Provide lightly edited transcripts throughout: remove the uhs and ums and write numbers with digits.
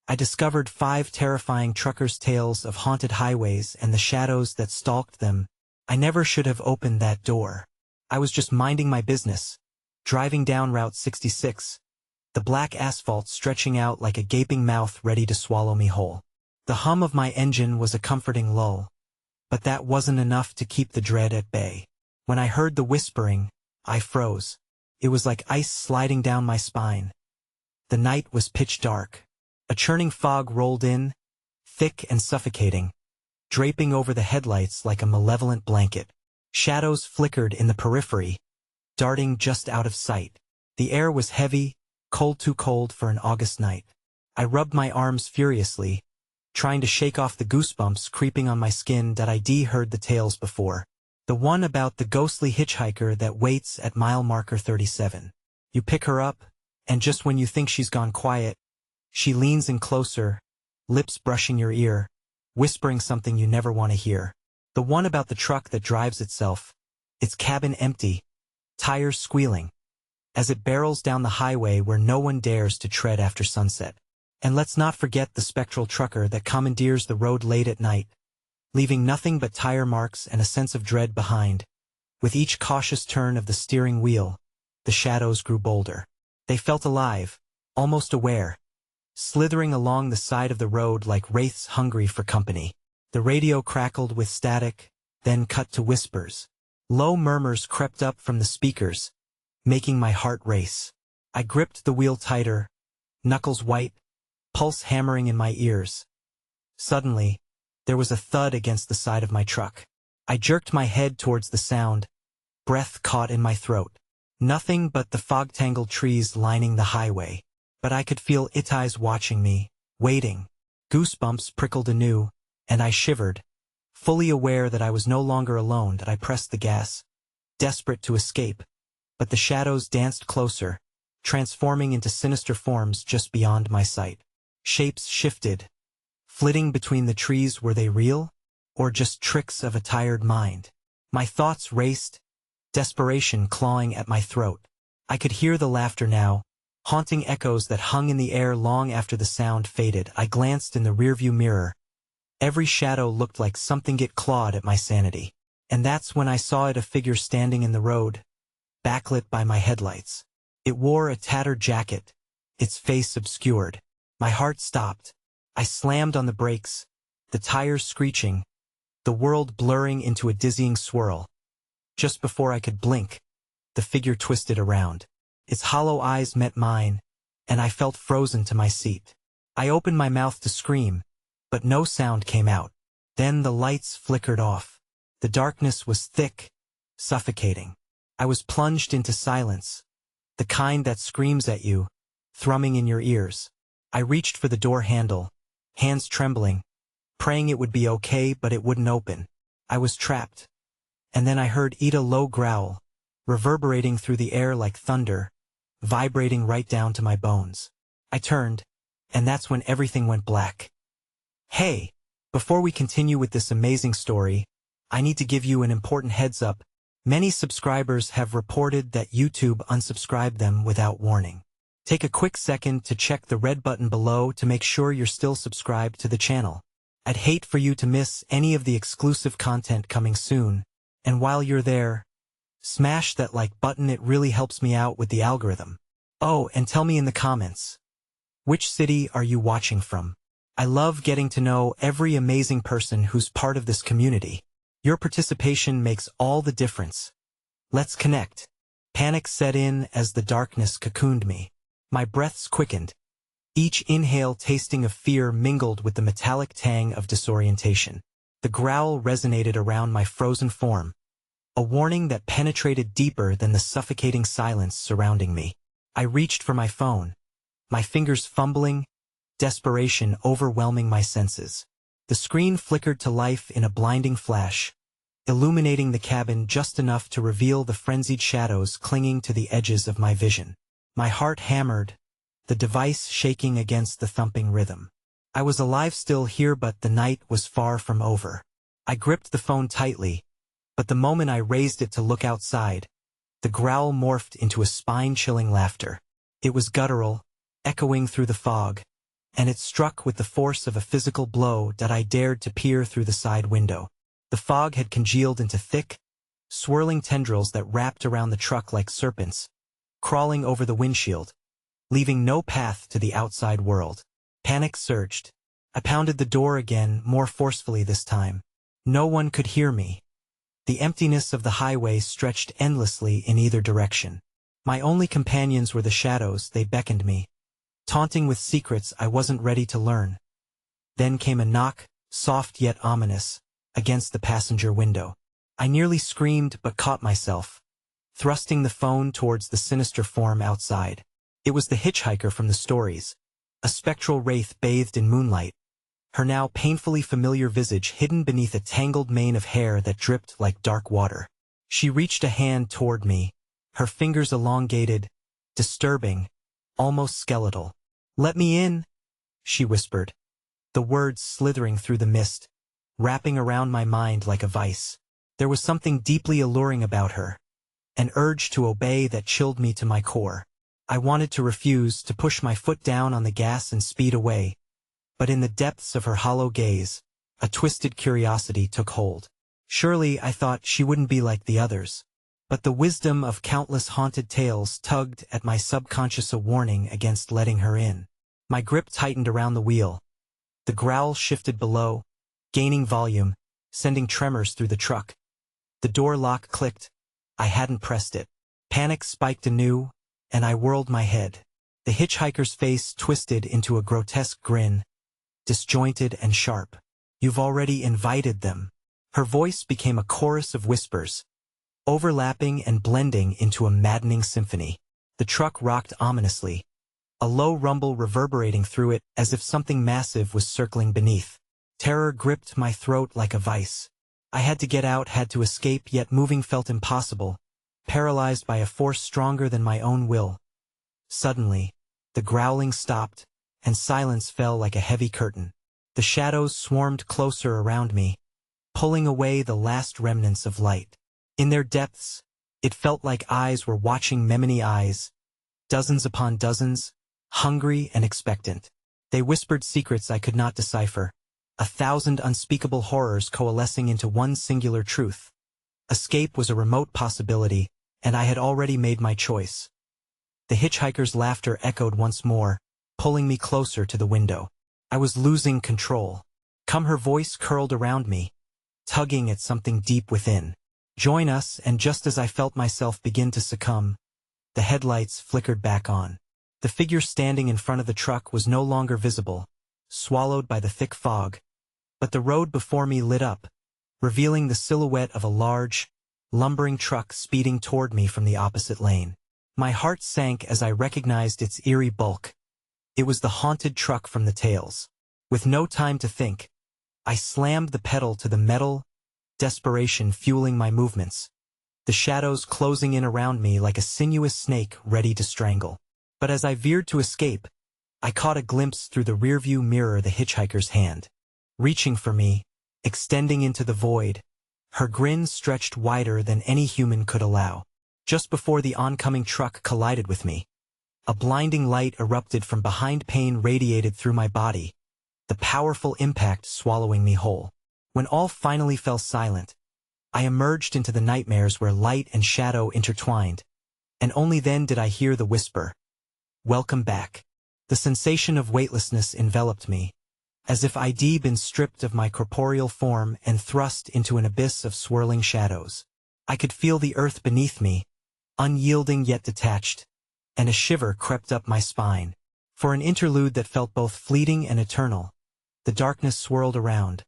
I discovered 5 terrifying truckers' tales of haunted highways and the shadows that stalked them. I never should have opened that door. I was just minding my business, driving down Route 66, the black asphalt stretching out like a gaping mouth ready to swallow me whole. The hum of my engine was a comforting lull, but that wasn't enough to keep the dread at bay. When I heard the whispering, I froze. It was like ice sliding down my spine. The night was pitch dark. A churning fog rolled in, thick and suffocating, draping over the headlights like a malevolent blanket. Shadows flickered in the periphery, darting just out of sight. The air was heavy, cold, too cold for an August night. I rubbed my arms furiously, trying to shake off the goosebumps creeping on my skin that I'd heard the tales before. The one about the ghostly hitchhiker that waits at mile marker 37. You pick her up, and just when you think she's gone quiet, she leans in closer, lips brushing your ear, whispering something you never want to hear. The one about the truck that drives itself, its cabin empty, tires squealing, as it barrels down the highway where no one dares to tread after sunset. And let's not forget the spectral trucker that commandeers the road late at night, leaving nothing but tire marks and a sense of dread behind. With each cautious turn of the steering wheel, the shadows grew bolder. They felt alive, almost aware, slithering along the side of the road like wraiths hungry for company. The radio crackled with static, then cut to whispers. Low murmurs crept up from the speakers, making my heart race. I gripped the wheel tighter, knuckles white, pulse hammering in my ears. Suddenly, there was a thud against the side of my truck. I jerked my head towards the sound, breath caught in my throat. Nothing but the fog-tangled trees lining the highway. But I could feel its eyes watching me, waiting. Goosebumps prickled anew, and I shivered, fully aware that I was no longer alone. That I pressed the gas, desperate to escape. But the shadows danced closer, transforming into sinister forms just beyond my sight. Shapes shifted, flitting between the trees. Were they real, or just tricks of a tired mind? My thoughts raced, desperation clawing at my throat. I could hear the laughter now, haunting echoes that hung in the air long after the sound faded. I glanced in the rearview mirror. Every shadow looked like something get clawed at my sanity. And that's when I saw it, a figure standing in the road, backlit by my headlights. It wore a tattered jacket, its face obscured. My heart stopped. I slammed on the brakes, the tires screeching, the world blurring into a dizzying swirl. Just before I could blink, the figure twisted around. Its hollow eyes met mine, and I felt frozen to my seat. I opened my mouth to scream, but no sound came out. Then the lights flickered off. The darkness was thick, suffocating. I was plunged into silence, the kind that screams at you, thrumming in your ears. I reached for the door handle, hands trembling, praying it would be okay, but it wouldn't open. I was trapped. And then I heard Ida low growl, reverberating through the air like thunder, vibrating right down to my bones. I turned, and that's when everything went black. Hey, before we continue with this amazing story, I need to give you an important heads up. Many subscribers have reported that YouTube unsubscribed them without warning. Take a quick second to check the red button below to make sure you're still subscribed to the channel. I'd hate for you to miss any of the exclusive content coming soon, and while you're there, smash that like button. It really helps me out with the algorithm. Oh, and tell me in the comments, which city are you watching from? I love getting to know every amazing person who's part of this community. Your participation makes all the difference. Let's connect. Panic set in as the darkness cocooned me. My breaths quickened, each inhale tasting of fear mingled with the metallic tang of disorientation. The growl resonated around my frozen form, a warning that penetrated deeper than the suffocating silence surrounding me. I reached for my phone, my fingers fumbling, desperation overwhelming my senses. The screen flickered to life in a blinding flash, illuminating the cabin just enough to reveal the frenzied shadows clinging to the edges of my vision. My heart hammered, the device shaking against the thumping rhythm. I was alive still here, but the night was far from over. I gripped the phone tightly, but the moment I raised it to look outside, the growl morphed into a spine-chilling laughter. It was guttural, echoing through the fog, and it struck with the force of a physical blow that I dared to peer through the side window. The fog had congealed into thick, swirling tendrils that wrapped around the truck like serpents, crawling over the windshield, leaving no path to the outside world. Panic surged. I pounded the door again, more forcefully this time. No one could hear me. The emptiness of the highway stretched endlessly in either direction. My only companions were the shadows. They beckoned me, taunting with secrets I wasn't ready to learn. Then came a knock, soft yet ominous, against the passenger window. I nearly screamed but caught myself, thrusting the phone towards the sinister form outside. It was the hitchhiker from the stories, a spectral wraith bathed in moonlight, her now painfully familiar visage hidden beneath a tangled mane of hair that dripped like dark water. She reached a hand toward me, her fingers elongated, disturbing, almost skeletal. "Let me in," she whispered, the words slithering through the mist, wrapping around my mind like a vice. There was something deeply alluring about her, an urge to obey that chilled me to my core. I wanted to refuse, to push my foot down on the gas and speed away, but in the depths of her hollow gaze, a twisted curiosity took hold. Surely, I thought, she wouldn't be like the others. But the wisdom of countless haunted tales tugged at my subconscious, a warning against letting her in. My grip tightened around the wheel. The growl shifted below, gaining volume, sending tremors through the truck. The door lock clicked. I hadn't pressed it. Panic spiked anew, and I whirled my head. The hitchhiker's face twisted into a grotesque grin, disjointed and sharp. "You've already invited them." Her voice became a chorus of whispers, overlapping and blending into a maddening symphony. The truck rocked ominously, a low rumble reverberating through it as if something massive was circling beneath. Terror gripped my throat like a vice. I had to get out, had to escape, yet moving felt impossible, paralyzed by a force stronger than my own will. Suddenly, the growling stopped, and silence fell like a heavy curtain. The shadows swarmed closer around me, pulling away the last remnants of light. In their depths, it felt like eyes were watching memory eyes, dozens upon dozens, hungry and expectant. They whispered secrets I could not decipher, 1,000 unspeakable horrors coalescing into one singular truth. Escape was a remote possibility, and I had already made my choice. The hitchhiker's laughter echoed once more, pulling me closer to the window. I was losing control. Come, her voice curled around me, tugging at something deep within. "Join us," and just as I felt myself begin to succumb, the headlights flickered back on. The figure standing in front of the truck was no longer visible, swallowed by the thick fog, but the road before me lit up, revealing the silhouette of a large, lumbering truck speeding toward me from the opposite lane. My heart sank as I recognized its eerie bulk. It was the haunted truck from the tales. With no time to think, I slammed the pedal to the metal, desperation fueling my movements, the shadows closing in around me like a sinuous snake ready to strangle. But as I veered to escape, I caught a glimpse through the rearview mirror, the hitchhiker's hand, reaching for me, extending into the void, her grin stretched wider than any human could allow. Just before the oncoming truck collided with me, a blinding light erupted from behind. Pain radiated through my body, the powerful impact swallowing me whole. When all finally fell silent, I emerged into the nightmares where light and shadow intertwined, and only then did I hear the whisper, "Welcome back." The sensation of weightlessness enveloped me, as if I'd been stripped of my corporeal form and thrust into an abyss of swirling shadows. I could feel the earth beneath me, unyielding yet detached, and a shiver crept up my spine. For an interlude that felt both fleeting and eternal, the darkness swirled around,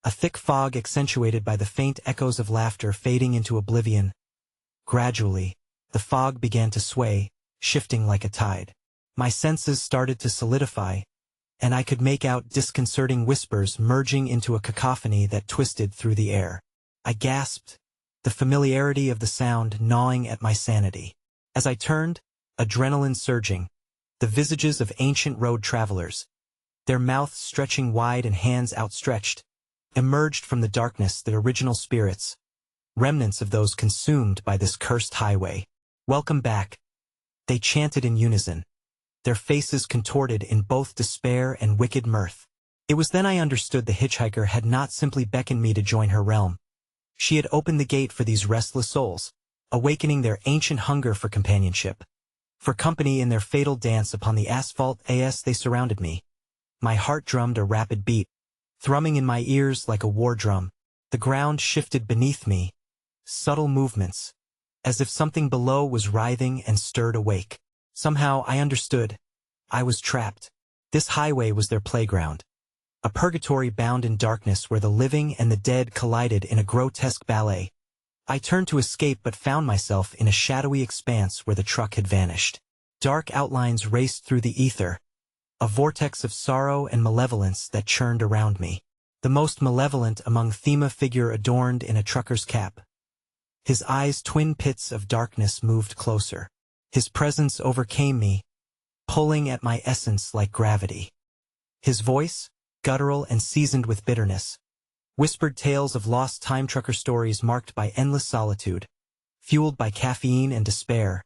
a thick fog accentuated by the faint echoes of laughter fading into oblivion. Gradually, the fog began to sway, shifting like a tide. My senses started to solidify, and I could make out disconcerting whispers merging into a cacophony that twisted through the air. I gasped, the familiarity of the sound gnawing at my sanity. As I turned, adrenaline surging, the visages of ancient road travelers, their mouths stretching wide and hands outstretched, emerged from the darkness, the original spirits, remnants of those consumed by this cursed highway. "Welcome back," they chanted in unison, their faces contorted in both despair and wicked mirth. It was then I understood the hitchhiker had not simply beckoned me to join her realm. She had opened the gate for these restless souls, awakening their ancient hunger for companionship, for company in their fatal dance upon the asphalt as they surrounded me. My heart drummed a rapid beat, thrumming in my ears like a war drum. The ground shifted beneath me, subtle movements, as if something below was writhing and stirred awake. Somehow I understood. I was trapped. This highway was their playground, a purgatory bound in darkness where the living and the dead collided in a grotesque ballet. I turned to escape but found myself in a shadowy expanse where the truck had vanished. Dark outlines raced through the ether, a vortex of sorrow and malevolence that churned around me. The most malevolent among them a figure adorned in a trucker's cap. His eyes, twin pits of darkness, moved closer. His presence overcame me, pulling at my essence like gravity. His voice, guttural and seasoned with bitterness, whispered tales of lost time trucker stories marked by endless solitude, fueled by caffeine and despair,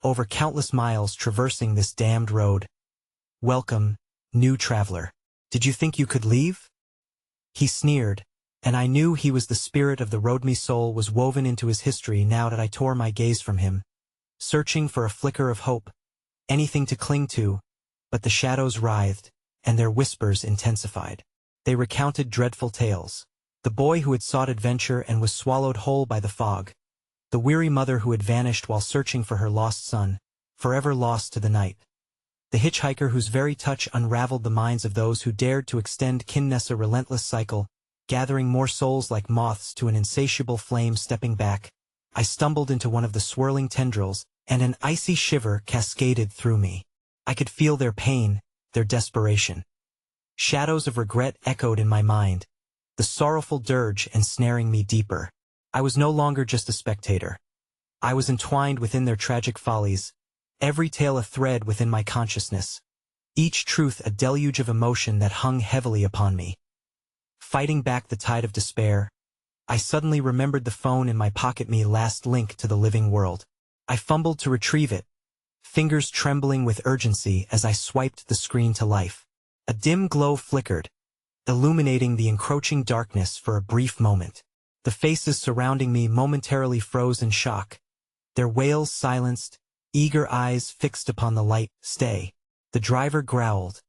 over countless miles traversing this damned road. "Welcome, new traveler. Did you think you could leave?" He sneered, and I knew he was the spirit of the road. My soul was woven into his history now that I tore my gaze from him, searching for a flicker of hope, anything to cling to, but the shadows writhed, and their whispers intensified. They recounted dreadful tales. The boy who had sought adventure and was swallowed whole by the fog. The weary mother who had vanished while searching for her lost son, forever lost to the night. The hitchhiker whose very touch unraveled the minds of those who dared to extend kindness, a relentless cycle, gathering more souls like moths to an insatiable flame. Stepping back, I stumbled into one of the swirling tendrils, and an icy shiver cascaded through me. I could feel their pain, their desperation. Shadows of regret echoed in my mind, the sorrowful dirge ensnaring me deeper. I was no longer just a spectator. I was entwined within their tragic follies, every tale a thread within my consciousness, each truth a deluge of emotion that hung heavily upon me. Fighting back the tide of despair, I suddenly remembered the phone in my pocket, my last link to the living world. I fumbled to retrieve it, fingers trembling with urgency as I swiped the screen to life. A dim glow flickered, illuminating the encroaching darkness for a brief moment. The faces surrounding me momentarily froze in shock, their wails silenced, eager eyes fixed upon the light. "Stay." The driver growled,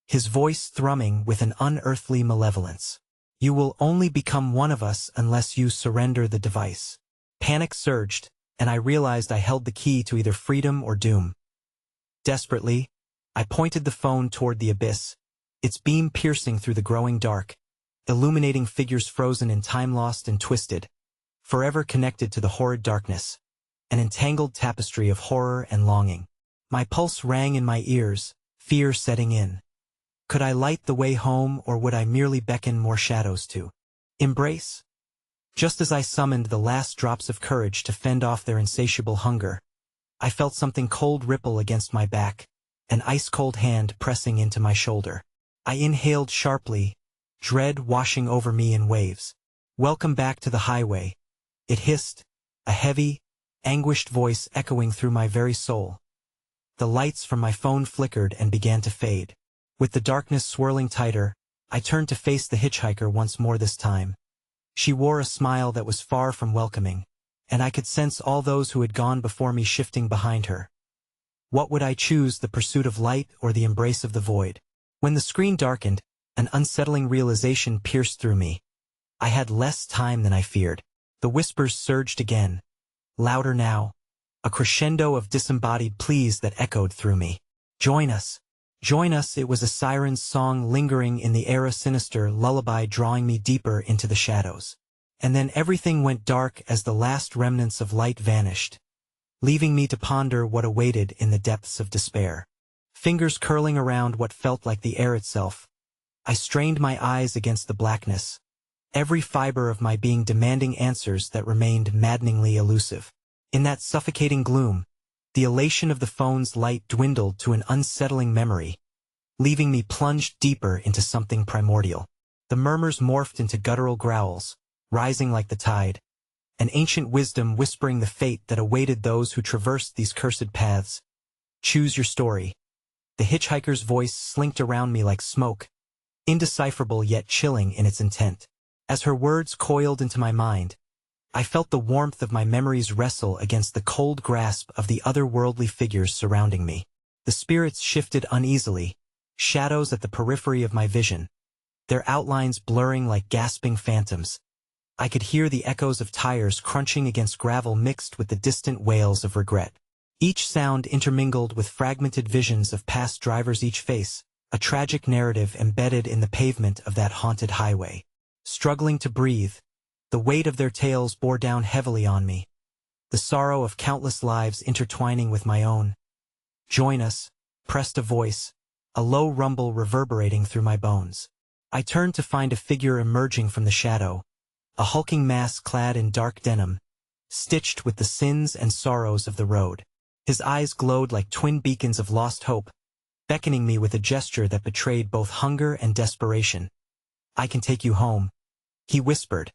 his voice thrumming with an unearthly malevolence. "You will only become one of us unless you surrender the device." Panic surged, and I realized I held the key to either freedom or doom. Desperately, I pointed the phone toward the abyss, its beam piercing through the growing dark, illuminating figures frozen in time, lost and twisted, forever connected to the horrid darkness, an entangled tapestry of horror and longing. My pulse rang in my ears, fear setting in. Could I light the way home, or would I merely beckon more shadows to embrace? Just as I summoned the last drops of courage to fend off their insatiable hunger, I felt something cold ripple against my back, an ice-cold hand pressing into my shoulder. I inhaled sharply, dread washing over me in waves. "Welcome back to the highway," it hissed, a heavy, anguished voice echoing through my very soul. The lights from my phone flickered and began to fade. With the darkness swirling tighter, I turned to face the hitchhiker once more. This time, she wore a smile that was far from welcoming, and I could sense all those who had gone before me shifting behind her. What would I choose, the pursuit of light or the embrace of the void? When the screen darkened, an unsettling realization pierced through me. I had less time than I feared. The whispers surged again, louder now, a crescendo of disembodied pleas that echoed through me. "Join us. Join us." It was a siren's song lingering in the air, a sinister lullaby drawing me deeper into the shadows. And then everything went dark as the last remnants of light vanished, leaving me to ponder what awaited in the depths of despair. Fingers curling around what felt like the air itself, I strained my eyes against the blackness, every fiber of my being demanding answers that remained maddeningly elusive. In that suffocating gloom, the elation of the phone's light dwindled to an unsettling memory, leaving me plunged deeper into something primordial. The murmurs morphed into guttural growls, rising like the tide, an ancient wisdom whispering the fate that awaited those who traversed these cursed paths. "Choose your story. The hitchhiker's voice slinked around me like smoke, indecipherable yet chilling in its intent. As her words coiled into my mind, I felt the warmth of my memories wrestle against the cold grasp of the otherworldly figures surrounding me. The spirits shifted uneasily, shadows at the periphery of my vision, their outlines blurring like gasping phantoms. I could hear the echoes of tires crunching against gravel mixed with the distant wails of regret. Each sound intermingled with fragmented visions of past drivers, each face, a tragic narrative embedded in the pavement of that haunted highway. Struggling to breathe, the weight of their tales bore down heavily on me, the sorrow of countless lives intertwining with my own. "Join us," pressed a voice, a low rumble reverberating through my bones. I turned to find a figure emerging from the shadow, a hulking mass clad in dark denim, stitched with the sins and sorrows of the road. His eyes glowed like twin beacons of lost hope, beckoning me with a gesture that betrayed both hunger and desperation. "I can take you home," he whispered,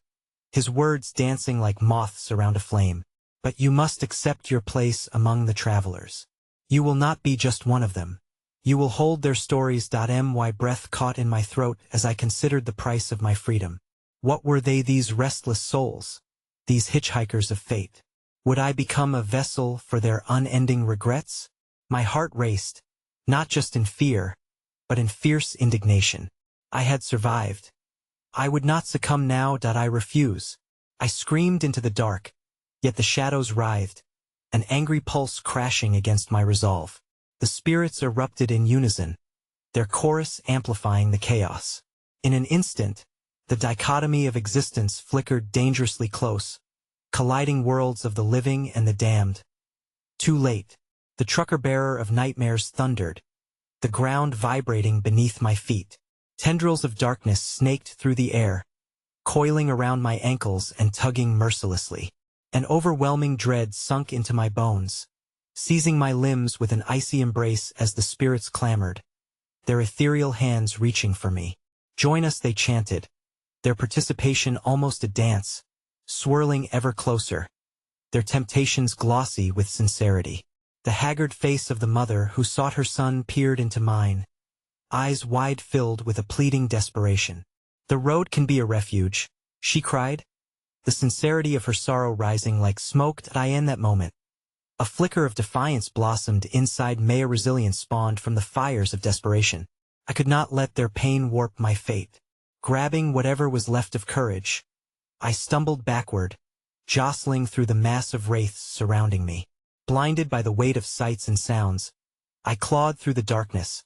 his words dancing like moths around a flame. "But you must accept your place among the travelers. You will not be just one of them. You will hold their stories. My breath caught in my throat as I considered the price of my freedom. What were they, these restless souls, these hitchhikers of fate? Would I become a vessel for their unending regrets? My heart raced, not just in fear, but in fierce indignation. I had survived. I would not succumb now. I refuse. I screamed into the dark, yet the shadows writhed, an angry pulse crashing against my resolve. The spirits erupted in unison, their chorus amplifying the chaos. In an instant, the dichotomy of existence flickered dangerously close, colliding worlds of the living and the damned. Too late. The trucker-bearer of nightmares thundered, the ground vibrating beneath my feet. Tendrils of darkness snaked through the air, coiling around my ankles and tugging mercilessly. An overwhelming dread sunk into my bones, seizing my limbs with an icy embrace as the spirits clamored, their ethereal hands reaching for me. "Join us," they chanted, their participation almost a dance, swirling ever closer, their temptations glossy with sincerity. The haggard face of the mother who sought her son peered into mine, eyes wide filled with a pleading desperation. "The road can be a refuge," she cried, the sincerity of her sorrow rising like smoke. In that moment, a flicker of defiance blossomed inside me. A resilience spawned from the fires of desperation. I could not let their pain warp my fate. Grabbing whatever was left of courage, I stumbled backward, jostling through the mass of wraiths surrounding me. Blinded by the weight of sights and sounds, I clawed through the darkness,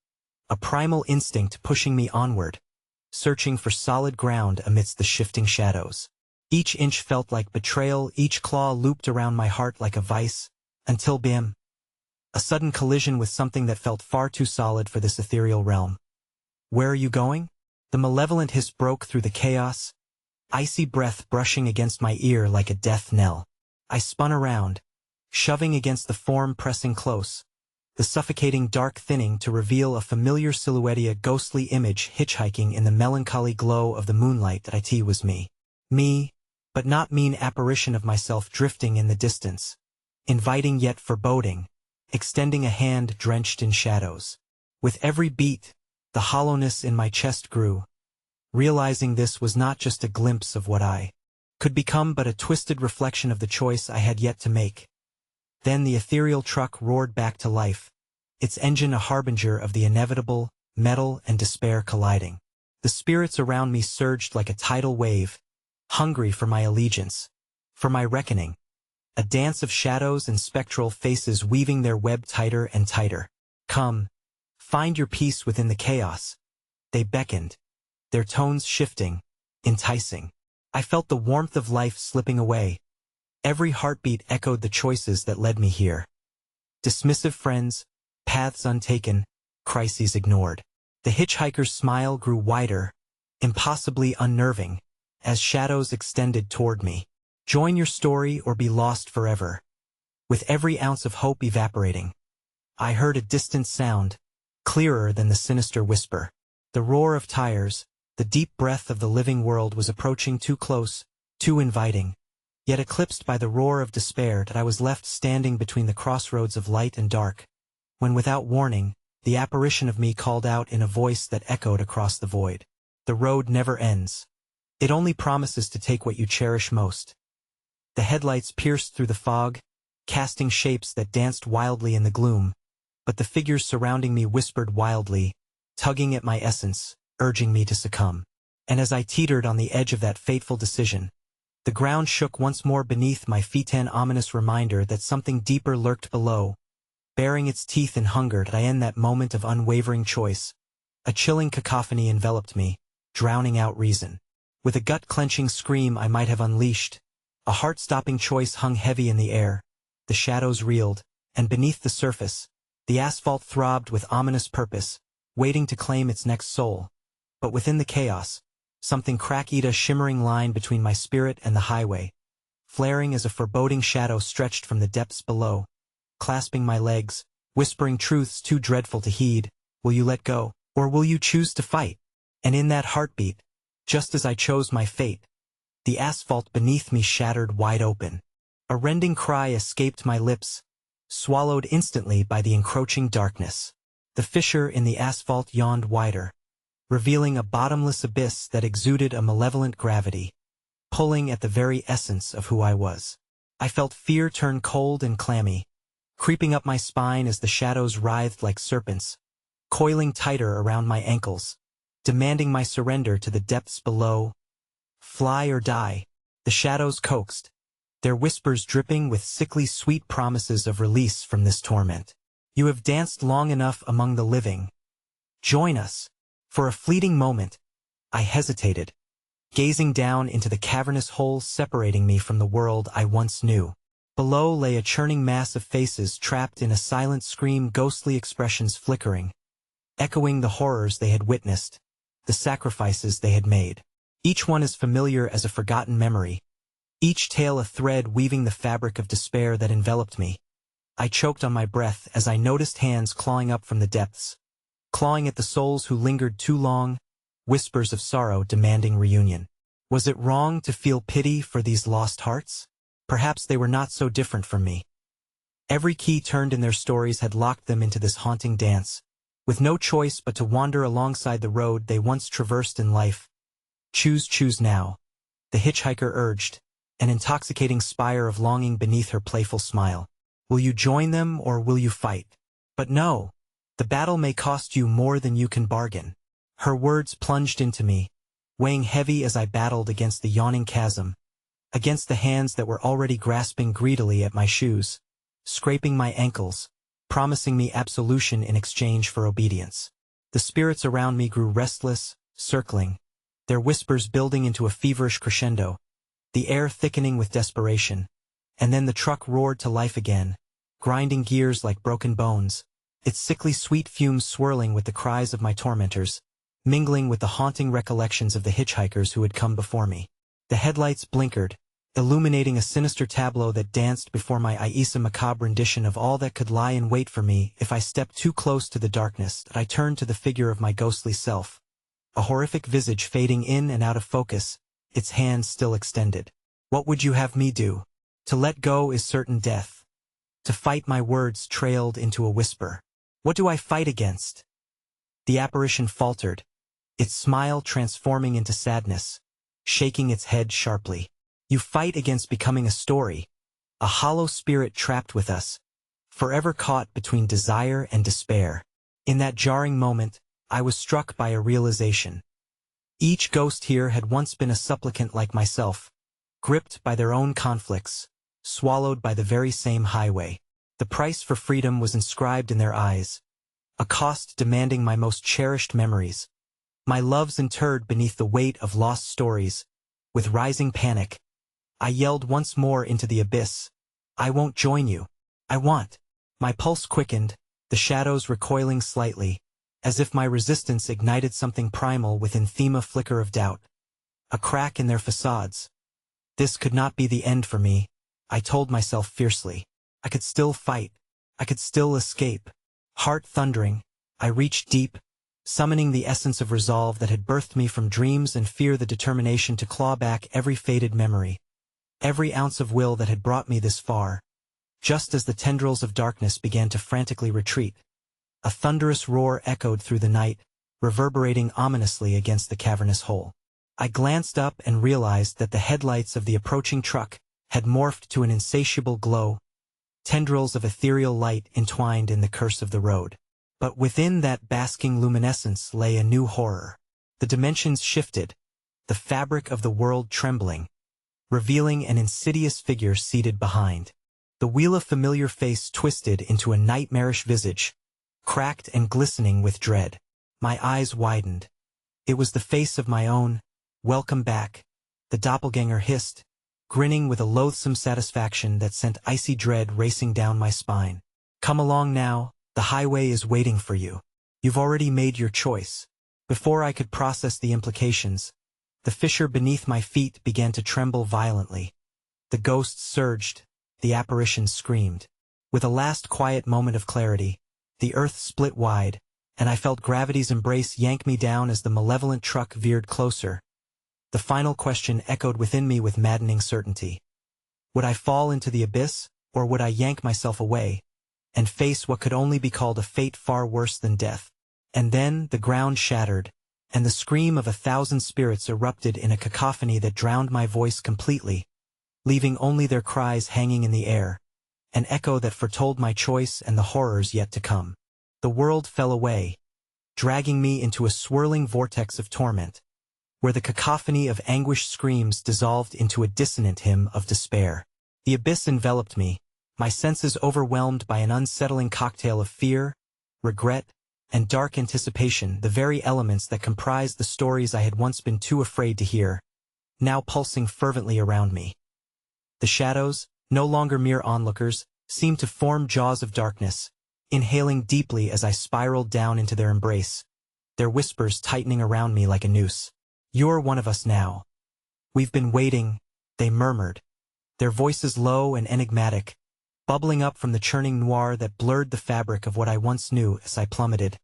a primal instinct pushing me onward, searching for solid ground amidst the shifting shadows. Each inch felt like betrayal, each claw looped around my heart like a vice, until bam! A sudden collision with something that felt far too solid for this ethereal realm. "Where are you going?" The malevolent hiss broke through the chaos, icy breath brushing against my ear like a death knell. I spun around, shoving against the form pressing close, the suffocating dark thinning to reveal a familiar silhouette, a ghostly image hitchhiking in the melancholy glow of the moonlight. It was me. Me, but not mean apparition of myself drifting in the distance, inviting yet foreboding, extending a hand drenched in shadows. With every beat, the hollowness in my chest grew, realizing this was not just a glimpse of what I could become but a twisted reflection of the choice I had yet to make. Then the ethereal truck roared back to life, its engine a harbinger of the inevitable, metal and despair colliding. The spirits around me surged like a tidal wave, hungry for my allegiance, for my reckoning, a dance of shadows and spectral faces weaving their web tighter and tighter. "Come, find your peace within the chaos," they beckoned, their tones shifting, enticing. I felt the warmth of life slipping away. Every heartbeat echoed the choices that led me here. Dismissive friends, paths untaken, crises ignored. The hitchhiker's smile grew wider, impossibly unnerving, as shadows extended toward me. "Join your story or be lost forever." With every ounce of hope evaporating, I heard a distant sound, clearer than the sinister whisper. The roar of tires, the deep breath of the living world was approaching, too close, too inviting, yet eclipsed by the roar of despair. I was left standing between the crossroads of light and dark, when without warning, the apparition of me called out in a voice that echoed across the void. The road never ends. It only promises to take what you cherish most. The headlights pierced through the fog, casting shapes that danced wildly in the gloom, but the figures surrounding me whispered wildly, tugging at my essence, urging me to succumb. And as I teetered on the edge of that fateful decision, the ground shook once more beneath my feet, an ominous reminder that something deeper lurked below, baring its teeth in hunger. I end that moment of unwavering choice. A chilling cacophony enveloped me, drowning out reason. With a gut-clenching scream I might have unleashed, a heart-stopping choice hung heavy in the air. The shadows reeled, and beneath the surface, the asphalt throbbed with ominous purpose, waiting to claim its next soul. But within the chaos, something cracked, a shimmering line between my spirit and the highway, flaring as a foreboding shadow stretched from the depths below, clasping my legs, whispering truths too dreadful to heed. Will you let go, or will you choose to fight? And in that heartbeat, just as I chose my fate, the asphalt beneath me shattered wide open. A rending cry escaped my lips, swallowed instantly by the encroaching darkness. The fissure in the asphalt yawned wider, revealing a bottomless abyss that exuded a malevolent gravity, pulling at the very essence of who I was. I felt fear turn cold and clammy, creeping up my spine as the shadows writhed like serpents, coiling tighter around my ankles, demanding my surrender to the depths below. Fly or die, the shadows coaxed, their whispers dripping with sickly sweet promises of release from this torment. You have danced long enough among the living. Join us. For a fleeting moment, I hesitated, gazing down into the cavernous hole separating me from the world I once knew. Below lay a churning mass of faces trapped in a silent scream, ghostly expressions flickering, echoing the horrors they had witnessed, the sacrifices they had made. Each one as familiar as a forgotten memory, each tale a thread weaving the fabric of despair that enveloped me. I choked on my breath as I noticed hands clawing up from the depths, clawing at the souls who lingered too long, whispers of sorrow demanding reunion. Was it wrong to feel pity for these lost hearts? Perhaps they were not so different from me. Every key turned in their stories had locked them into this haunting dance, with no choice but to wander alongside the road they once traversed in life. Choose now, the hitchhiker urged, an intoxicating spire of longing beneath her playful smile. Will you join them or will you fight? But no, the battle may cost you more than you can bargain. Her words plunged into me, weighing heavy as I battled against the yawning chasm, against the hands that were already grasping greedily at my shoes, scraping my ankles, promising me absolution in exchange for obedience. The spirits around me grew restless, circling, their whispers building into a feverish crescendo, the air thickening with desperation. And then the truck roared to life again, grinding gears like broken bones, its sickly sweet fumes swirling with the cries of my tormentors, mingling with the haunting recollections of the hitchhikers who had come before me. The headlights blinkered, illuminating a sinister tableau that danced before my eyes, a macabre rendition of all that could lie in wait for me if I stepped too close to the darkness. I turned to the figure of my ghostly self, a horrific visage fading in and out of focus, its hands still extended. What would you have me do? To let go is certain death. To fight, my words trailed into a whisper. What do I fight against? The apparition faltered, its smile transforming into sadness, shaking its head sharply. You fight against becoming a story, a hollow spirit trapped with us, forever caught between desire and despair. In that jarring moment, I was struck by a realization. Each ghost here had once been a supplicant like myself, gripped by their own conflicts, swallowed by the very same highway. The price for freedom was inscribed in their eyes, a cost demanding my most cherished memories, my loves interred beneath the weight of lost stories. With rising panic, I yelled once more into the abyss, I won't join you. I want. My pulse quickened, the shadows recoiling slightly, as if my resistance ignited something primal within them, a flicker of doubt, a crack in their facades. This could not be the end for me, I told myself fiercely. I could still fight. I could still escape. Heart thundering, I reached deep, summoning the essence of resolve that had birthed me from dreams and fear, the determination to claw back every faded memory, every ounce of will that had brought me this far. Just as the tendrils of darkness began to frantically retreat, A thunderous roar echoed through the night, reverberating ominously against the cavernous hole. I glanced up and realized that the headlights of the approaching truck had morphed to an insatiable glow, tendrils of ethereal light entwined in the curse of the road. But within that basking luminescence lay a new horror. The dimensions shifted, the fabric of the world trembling, revealing an insidious figure seated behind. The wheel of familiar face twisted into a nightmarish visage, cracked and glistening with dread. My eyes widened. It was the face of my own. "Welcome back," the doppelganger hissed, grinning with a loathsome satisfaction that sent icy dread racing down my spine. "Come along now, the highway is waiting for you. You've already made your choice." Before I could process the implications, the fissure beneath my feet began to tremble violently. The ghosts surged, the apparitions screamed. With a last quiet moment of clarity, the earth split wide, and I felt gravity's embrace yank me down as the malevolent truck veered closer. The final question echoed within me with maddening certainty. Would I fall into the abyss, or would I yank myself away, and face what could only be called a fate far worse than death? And then the ground shattered, and the scream of 1,000 spirits erupted in a cacophony that drowned my voice completely, leaving only their cries hanging in the air, an echo that foretold my choice and the horrors yet to come. The world fell away, dragging me into a swirling vortex of torment, where the cacophony of anguished screams dissolved into a dissonant hymn of despair. The abyss enveloped me, my senses overwhelmed by an unsettling cocktail of fear, regret, and dark anticipation, the very elements that comprised the stories I had once been too afraid to hear, now pulsing fervently around me. The shadows, no longer mere onlookers, seemed to form jaws of darkness, inhaling deeply as I spiraled down into their embrace, their whispers tightening around me like a noose. "You're one of us now. We've been waiting," they murmured, their voices low and enigmatic, bubbling up from the churning noir that blurred the fabric of what I once knew. As I plummeted,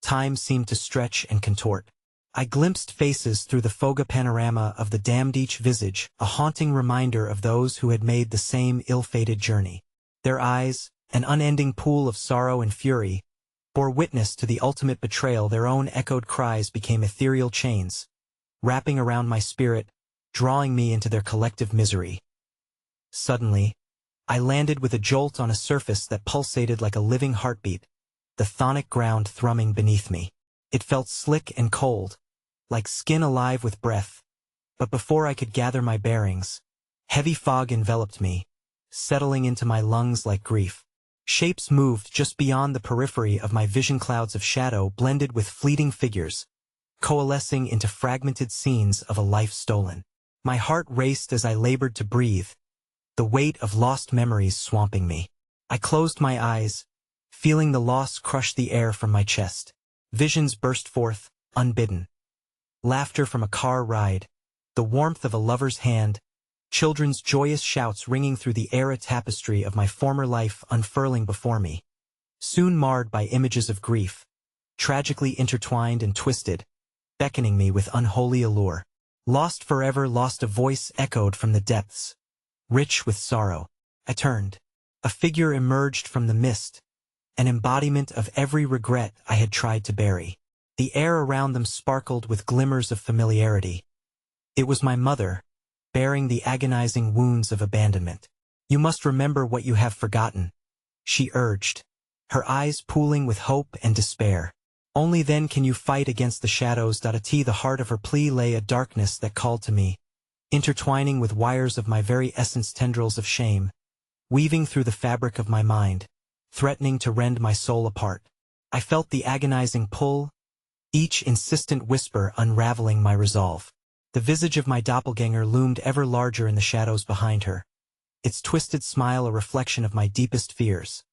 time seemed to stretch and contort. I glimpsed faces through the foga panorama of the damned, each visage a haunting reminder of those who had made the same ill-fated journey. Their eyes, an unending pool of sorrow and fury, bore witness to the ultimate betrayal. Their own echoed cries became ethereal chains, wrapping around my spirit, drawing me into their collective misery. Suddenly, I landed with a jolt on a surface that pulsated like a living heartbeat, the chthonic ground thrumming beneath me. It felt slick and cold, like skin alive with breath. But before I could gather my bearings, heavy fog enveloped me, settling into my lungs like grief. Shapes moved just beyond the periphery of my vision, clouds of shadow blended with fleeting figures, coalescing into fragmented scenes of a life stolen. My heart raced as I labored to breathe, the weight of lost memories swamping me. I closed my eyes, feeling the loss crush the air from my chest. Visions burst forth, unbidden. Laughter from a car ride, the warmth of a lover's hand, children's joyous shouts ringing through the era tapestry of my former life unfurling before me. Soon marred by images of grief, tragically intertwined and twisted, beckoning me with unholy allure. Lost forever, lost, a voice echoed from the depths, rich with sorrow. I turned. A figure emerged from the mist, an embodiment of every regret I had tried to bury. The air around them sparkled with glimmers of familiarity. It was my mother, bearing the agonizing wounds of abandonment. "You must remember what you have forgotten," she urged, her eyes pooling with hope and despair. "Only then can you fight against the shadows." At the heart of her plea lay a darkness that called to me, intertwining with wires of my very essence, tendrils of shame, weaving through the fabric of my mind, threatening to rend my soul apart. I felt the agonizing pull, each insistent whisper unraveling my resolve. The visage of my doppelganger loomed ever larger in the shadows behind her, its twisted smile a reflection of my deepest fears.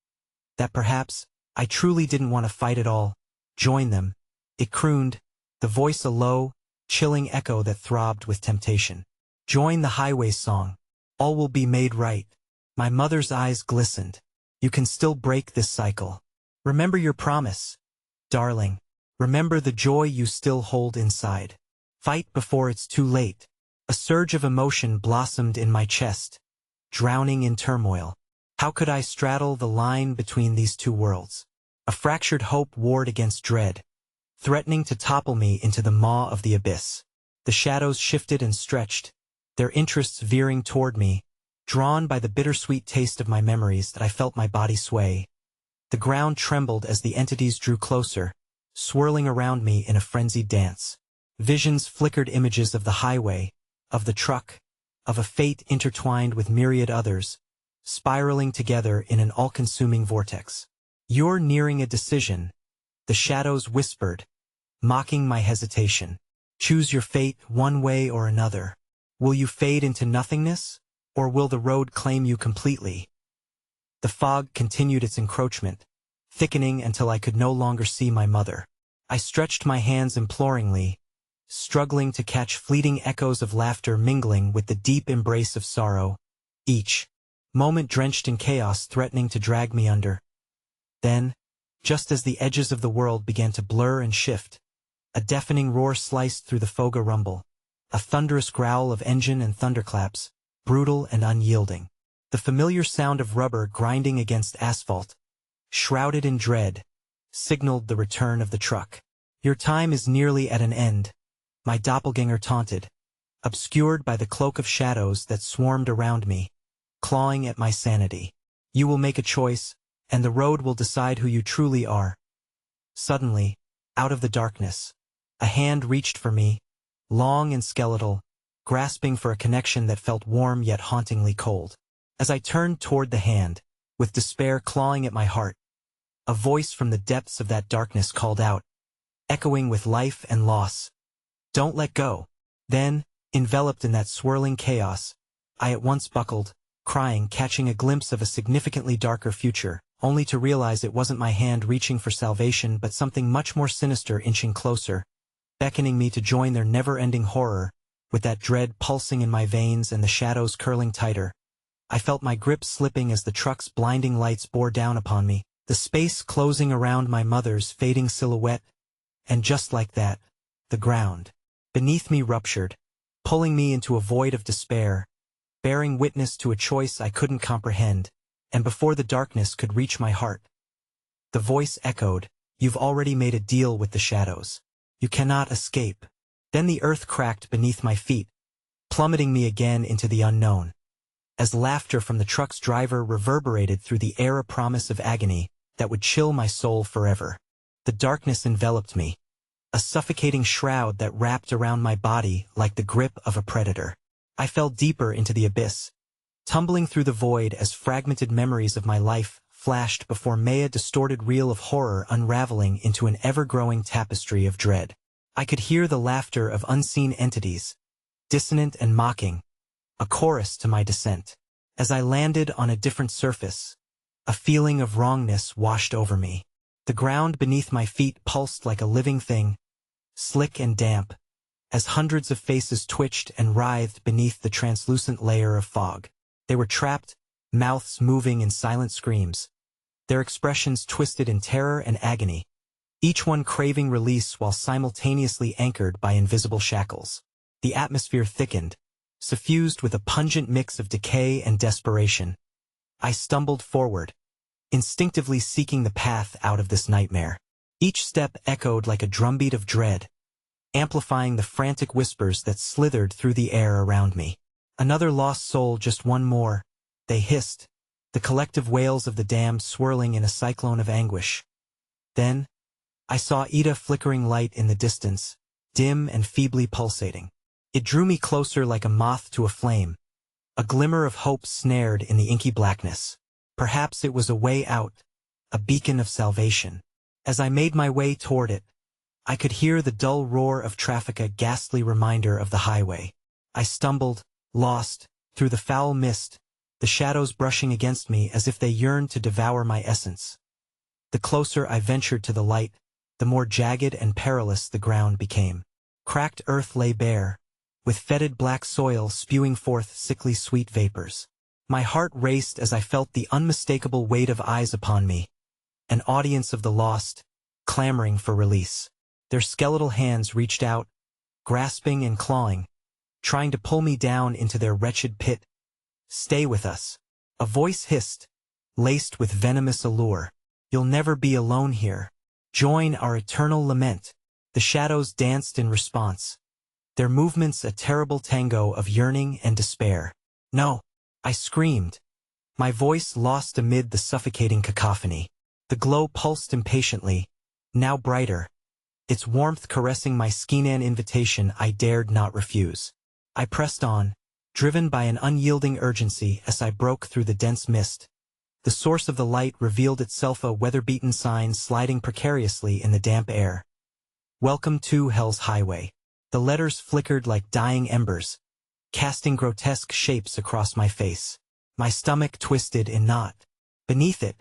That perhaps I truly didn't want to fight at all, join them, it crooned, the voice a low, chilling echo that throbbed with temptation. "Join the highway song. All will be made right." My mother's eyes glistened. "You can still break this cycle. Remember your promise, darling. Remember the joy you still hold inside. Fight before it's too late." A surge of emotion blossomed in my chest, drowning in turmoil. How could I straddle the line between these two worlds? A fractured hope warred against dread, threatening to topple me into the maw of the abyss. The shadows shifted and stretched, their interests veering toward me, drawn by the bittersweet taste of my memories that I felt my body sway. The ground trembled as the entities drew closer, swirling around me in a frenzied dance. Visions flickered images of the highway, of the truck, of a fate intertwined with myriad others, spiraling together in an all-consuming vortex. "You're nearing a decision," the shadows whispered, mocking my hesitation. "Choose your fate one way or another. Will you fade into nothingness, or will the road claim you completely?" The fog continued its encroachment, thickening until I could no longer see my mother. I stretched my hands imploringly, struggling to catch fleeting echoes of laughter mingling with the deep embrace of sorrow, each moment drenched in chaos threatening to drag me under. Then, just as the edges of the world began to blur and shift, a deafening roar sliced through the foga rumble, a thunderous growl of engine and thunderclaps, brutal and unyielding. The familiar sound of rubber grinding against asphalt, shrouded in dread, signaled the return of the truck. "Your time is nearly at an end," my doppelganger taunted, obscured by the cloak of shadows that swarmed around me, clawing at my sanity. "You will make a choice, and the road will decide who you truly are." Suddenly, out of the darkness, a hand reached for me, long and skeletal, grasping for a connection that felt warm yet hauntingly cold. As I turned toward the hand, with despair clawing at my heart, a voice from the depths of that darkness called out, echoing with life and loss, "Don't let go." Then, enveloped in that swirling chaos, I at once buckled, crying, catching a glimpse of a significantly darker future, only to realize it wasn't my hand reaching for salvation but something much more sinister inching closer, beckoning me to join their never-ending horror. With that dread pulsing in my veins and the shadows curling tighter, I felt my grip slipping as the truck's blinding lights bore down upon me, the space closing around my mother's fading silhouette, and just like that, the ground beneath me ruptured, pulling me into a void of despair, bearing witness to a choice I couldn't comprehend, and before the darkness could reach my heart, the voice echoed, "You've already made a deal with the shadows. You cannot escape." Then the earth cracked beneath my feet, plummeting me again into the unknown, as laughter from the truck's driver reverberated through the air, a promise of agony that would chill my soul forever. The darkness enveloped me, a suffocating shroud that wrapped around my body like the grip of a predator. I fell deeper into the abyss, tumbling through the void as fragmented memories of my life flashed before me, a distorted reel of horror unraveling into an ever-growing tapestry of dread. I could hear the laughter of unseen entities, dissonant and mocking, a chorus to my descent. As I landed on a different surface, a feeling of wrongness washed over me. The ground beneath my feet pulsed like a living thing, slick and damp, as hundreds of faces twitched and writhed beneath the translucent layer of fog. They were trapped, mouths moving in silent screams, their expressions twisted in terror and agony, each one craving release while simultaneously anchored by invisible shackles. The atmosphere thickened, suffused with a pungent mix of decay and desperation. I stumbled forward, instinctively seeking the path out of this nightmare. Each step echoed like a drumbeat of dread, amplifying the frantic whispers that slithered through the air around me. "Another lost soul, just one more," they hissed, the collective wails of the damned swirling in a cyclone of anguish. Then, I saw Ida flickering light in the distance, dim and feebly pulsating. It drew me closer like a moth to a flame, a glimmer of hope snared in the inky blackness. Perhaps it was a way out, a beacon of salvation. As I made my way toward it, I could hear the dull roar of traffic, a ghastly reminder of the highway. I stumbled, lost, through the foul mist, the shadows brushing against me as if they yearned to devour my essence. The closer I ventured to the light, the more jagged and perilous the ground became. Cracked earth lay bare, with fetid black soil spewing forth sickly sweet vapors. My heart raced as I felt the unmistakable weight of eyes upon me, an audience of the lost, clamoring for release. Their skeletal hands reached out, grasping and clawing, trying to pull me down into their wretched pit. "Stay with us," a voice hissed, laced with venomous allure. You'll never be alone here. Join our eternal lament. The shadows danced in response, their movements a terrible tango of yearning and despair. No, I screamed, my voice lost amid the suffocating cacophony. The glow pulsed impatiently, now brighter, its warmth caressing my skin, an invitation I dared not refuse. I pressed on, driven by an unyielding urgency as I broke through the dense mist. The source of the light revealed itself, a weather-beaten sign sliding precariously in the damp air. Welcome to Hell's Highway. The letters flickered like dying embers, casting grotesque shapes across my face. My stomach twisted in knot. Beneath it,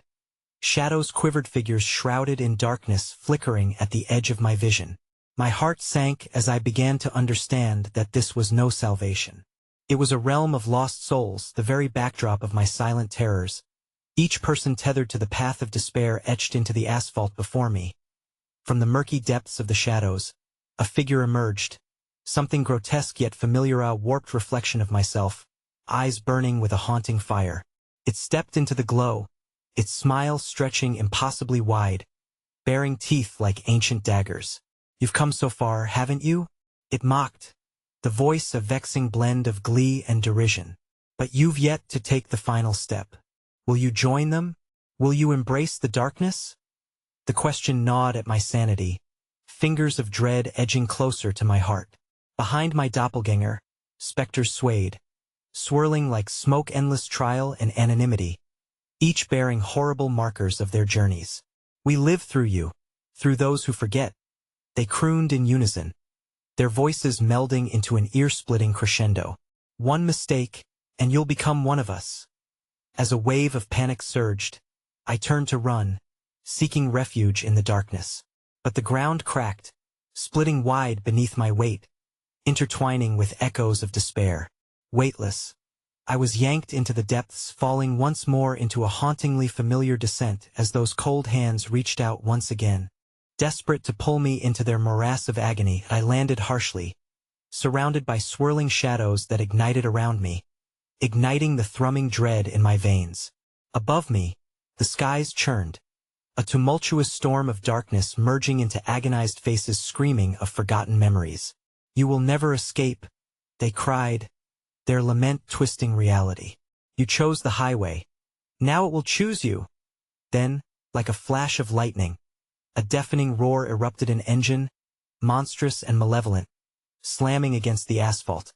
shadows quivered, figures shrouded in darkness flickering at the edge of my vision. My heart sank as I began to understand that this was no salvation. It was a realm of lost souls, the very backdrop of my silent terrors, each person tethered to the path of despair etched into the asphalt before me. From the murky depths of the shadows, a figure emerged, something grotesque yet familiar, a warped reflection of myself, eyes burning with a haunting fire. It stepped into the glow, its smile stretching impossibly wide, baring teeth like ancient daggers. You've come so far, haven't you? It mocked, the voice a vexing blend of glee and derision. But you've yet to take the final step. Will you join them? Will you embrace the darkness? The question gnawed at my sanity, fingers of dread edging closer to my heart. Behind my doppelganger, specters swayed, swirling like smoke, endless trial and anonymity, each bearing horrible markers of their journeys. We live through you, through those who forget. They crooned in unison, their voices melding into an ear-splitting crescendo. One mistake, and you'll become one of us. As a wave of panic surged, I turned to run, seeking refuge in the darkness. But the ground cracked, splitting wide beneath my weight, intertwining with echoes of despair. Weightless, I was yanked into the depths, falling once more into a hauntingly familiar descent as those cold hands reached out once again. Desperate to pull me into their morass of agony, I landed harshly, surrounded by swirling shadows that ignited around me, igniting the thrumming dread in my veins. Above me, the skies churned, a tumultuous storm of darkness merging into agonized faces screaming of forgotten memories. You will never escape, they cried, their lament twisting reality. You chose the highway. Now it will choose you. Then, like a flash of lightning, a deafening roar erupted, an engine, monstrous and malevolent, slamming against the asphalt,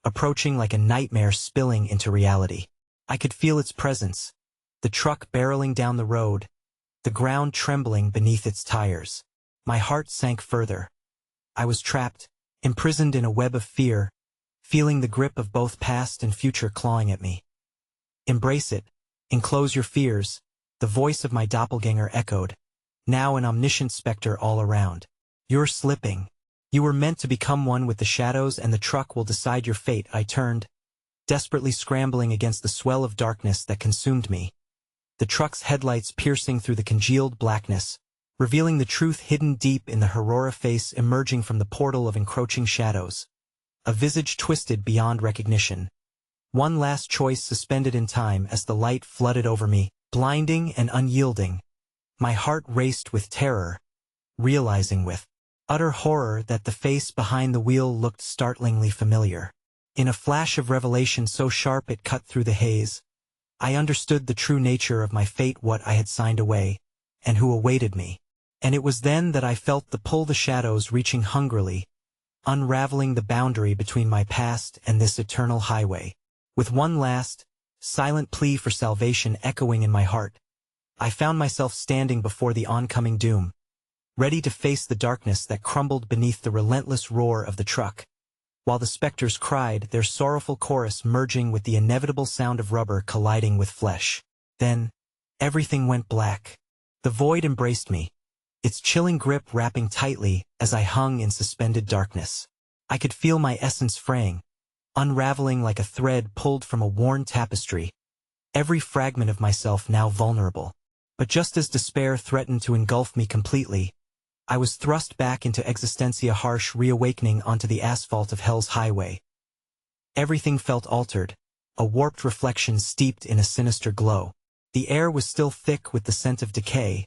approaching like a nightmare spilling into reality. I could feel its presence, the truck barreling down the road, the ground trembling beneath its tires. My heart sank further. I was trapped, imprisoned in a web of fear, feeling the grip of both past and future clawing at me. Embrace it, enclose your fears, the voice of my doppelganger echoed, now an omniscient specter all around. You're slipping. You were meant to become one with the shadows, and the truck will decide your fate. I turned, desperately scrambling against the swell of darkness that consumed me. The truck's headlights piercing through the congealed blackness, revealing the truth hidden deep in the Aurora face emerging from the portal of encroaching shadows. A visage twisted beyond recognition. One last choice suspended in time as the light flooded over me, blinding and unyielding. My heart raced with terror, realizing with utter horror that the face behind the wheel looked startlingly familiar. In a flash of revelation so sharp it cut through the haze, I understood the true nature of my fate, what I had signed away, and who awaited me. And it was then that I felt the pull, the shadows reaching hungrily, unraveling the boundary between my past and this eternal highway. With one last, silent plea for salvation echoing in my heart, I found myself standing before the oncoming doom, ready to face the darkness that crumbled beneath the relentless roar of the truck. While the specters cried, their sorrowful chorus merging with the inevitable sound of rubber colliding with flesh. Then, everything went black. The void embraced me, its chilling grip wrapping tightly as I hung in suspended darkness. I could feel my essence fraying, unraveling like a thread pulled from a worn tapestry, every fragment of myself now vulnerable. But just as despair threatened to engulf me completely, I was thrust back into existentia, harsh reawakening onto the asphalt of Hell's Highway. Everything felt altered, a warped reflection steeped in a sinister glow. The air was still thick with the scent of decay,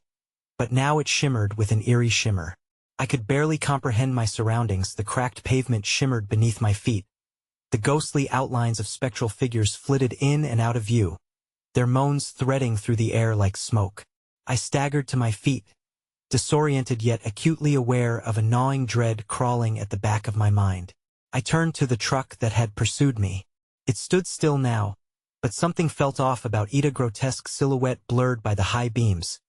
but now it shimmered with an eerie shimmer. I could barely comprehend my surroundings. The cracked pavement shimmered beneath my feet. The ghostly outlines of spectral figures flitted in and out of view, their moans threading through the air like smoke. I staggered to my feet, disoriented yet acutely aware of a gnawing dread crawling at the back of my mind. I turned to the truck that had pursued me. It stood still now, but something felt off about its grotesque silhouette blurred by the high beams,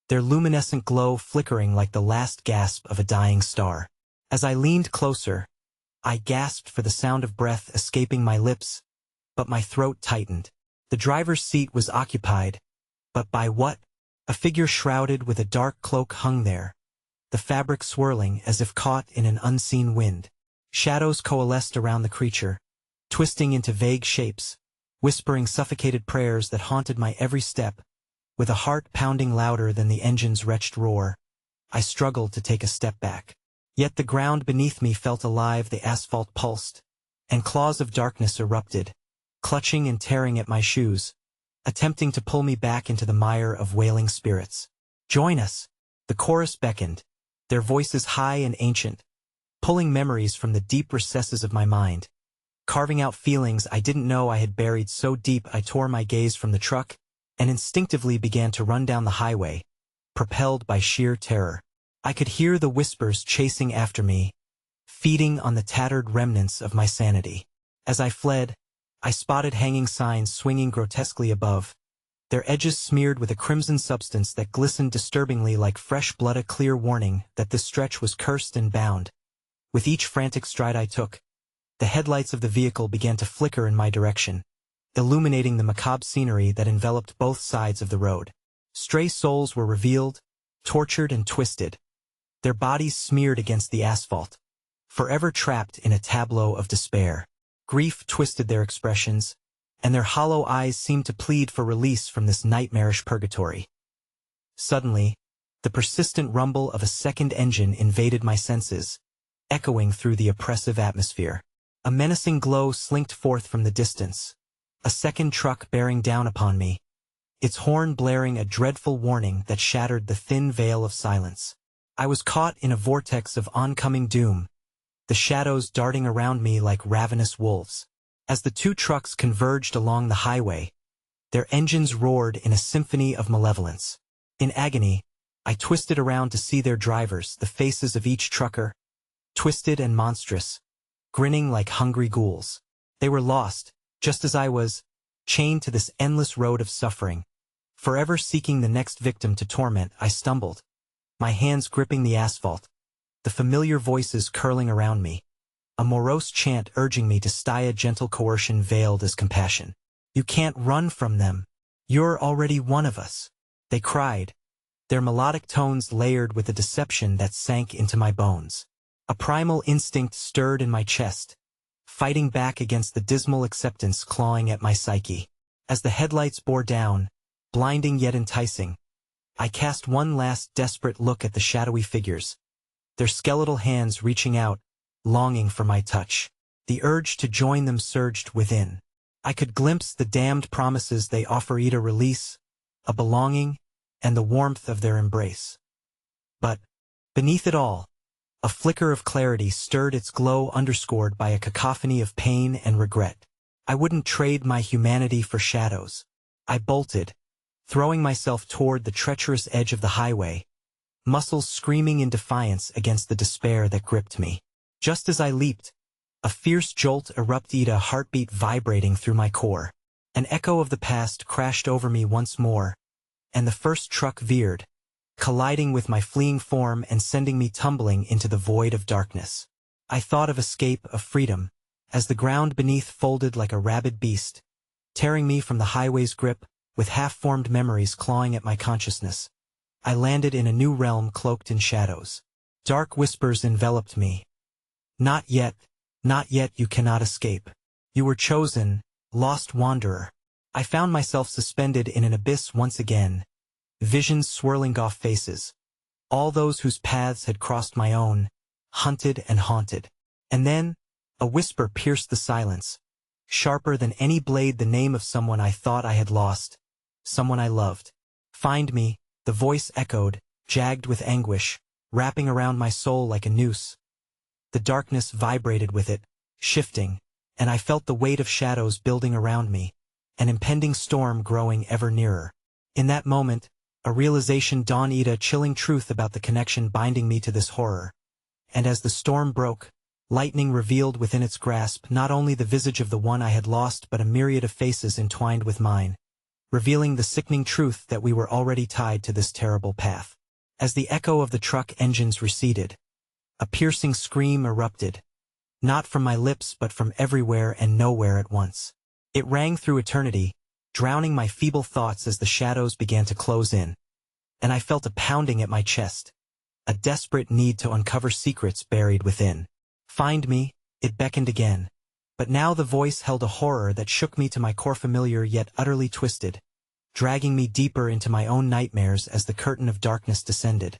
their luminescent glow flickering like the last gasp of a dying star. As I leaned closer, I gasped for the sound of breath escaping my lips, but my throat tightened. The driver's seat was occupied, but by what? A figure shrouded with a dark cloak hung there, the fabric swirling as if caught in an unseen wind. Shadows coalesced around the creature, twisting into vague shapes, whispering suffocated prayers that haunted my every step. With a heart pounding louder than the engine's wretched roar, I struggled to take a step back. Yet the ground beneath me felt alive, the asphalt pulsed, and claws of darkness erupted, clutching and tearing at my shoes, attempting to pull me back into the mire of wailing spirits. "Join us!" The chorus beckoned, their voices high and ancient, pulling memories from the deep recesses of my mind, carving out feelings I didn't know I had buried so deep. I tore my gaze from the truck and instinctively began to run down the highway, propelled by sheer terror. I could hear the whispers chasing after me, feeding on the tattered remnants of my sanity. As I fled, I spotted hanging signs swinging grotesquely above, their edges smeared with a crimson substance that glistened disturbingly like fresh blood, a clear warning that this stretch was cursed and bound. With each frantic stride I took, the headlights of the vehicle began to flicker in my direction, illuminating the macabre scenery that enveloped both sides of the road. Stray souls were revealed, tortured and twisted, their bodies smeared against the asphalt, forever trapped in a tableau of despair. Grief twisted their expressions, and their hollow eyes seemed to plead for release from this nightmarish purgatory. Suddenly, the persistent rumble of a second engine invaded my senses, echoing through the oppressive atmosphere. A menacing glow slinked forth from the distance, a second truck bearing down upon me, its horn blaring a dreadful warning that shattered the thin veil of silence. I was caught in a vortex of oncoming doom, the shadows darting around me like ravenous wolves. As the two trucks converged along the highway, their engines roared in a symphony of malevolence. In agony, I twisted around to see their drivers, the faces of each trucker, twisted and monstrous, grinning like hungry ghouls. They were lost, just as I was, chained to this endless road of suffering. Forever seeking the next victim to torment, I stumbled, my hands gripping the asphalt, the familiar voices curling around me, a morose chant urging me to stay, a gentle coercion veiled as compassion. "You can't run from them. You're already one of us," they cried, their melodic tones layered with a deception that sank into my bones. A primal instinct stirred in my chest, fighting back against the dismal acceptance clawing at my psyche. As the headlights bore down, blinding yet enticing, I cast one last desperate look at the shadowy figures, their skeletal hands reaching out, longing for my touch. The urge to join them surged within. I could glimpse the damned promises they offer, a release, a belonging, and the warmth of their embrace. But, beneath it all, a flicker of clarity stirred, its glow underscored by a cacophony of pain and regret. I wouldn't trade my humanity for shadows. I bolted, throwing myself toward the treacherous edge of the highway, muscles screaming in defiance against the despair that gripped me. Just as I leaped, a fierce jolt erupted, a heartbeat vibrating through my core. An echo of the past crashed over me once more, and the first truck veered, colliding with my fleeing form and sending me tumbling into the void of darkness. I thought of escape, of freedom, as the ground beneath folded like a rabid beast, tearing me from the highway's grip, with half-formed memories clawing at my consciousness. I landed in a new realm cloaked in shadows. Dark whispers enveloped me. Not yet, you cannot escape. You were chosen, lost wanderer. I found myself suspended in an abyss once again, visions swirling off faces, all those whose paths had crossed my own, hunted and haunted. And then, a whisper pierced the silence, sharper than any blade, the name of someone I thought I had lost, someone I loved. "Find me," the voice echoed, jagged with anguish, wrapping around my soul like a noose. The darkness vibrated with it, shifting, and I felt the weight of shadows building around me, an impending storm growing ever nearer. In that moment, a realization dawned, a chilling truth about the connection binding me to this horror. And as the storm broke, lightning revealed within its grasp not only the visage of the one I had lost but a myriad of faces entwined with mine, revealing the sickening truth that we were already tied to this terrible path. As the echo of the truck engines receded, a piercing scream erupted, not from my lips but from everywhere and nowhere at once. It rang through eternity, drowning my feeble thoughts as the shadows began to close in, and I felt a pounding at my chest, a desperate need to uncover secrets buried within. Find me, it beckoned again, but now the voice held a horror that shook me to my core, familiar yet utterly twisted, dragging me deeper into my own nightmares as the curtain of darkness descended,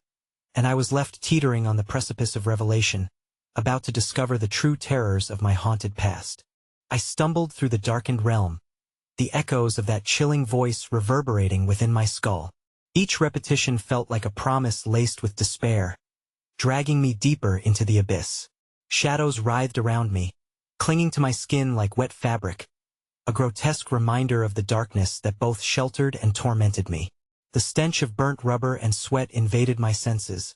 and I was left teetering on the precipice of revelation, about to discover the true terrors of my haunted past. I stumbled through the darkened realm, the echoes of that chilling voice reverberating within my skull. Each repetition felt like a promise laced with despair, dragging me deeper into the abyss. Shadows writhed around me, clinging to my skin like wet fabric, a grotesque reminder of the darkness that both sheltered and tormented me. The stench of burnt rubber and sweat invaded my senses,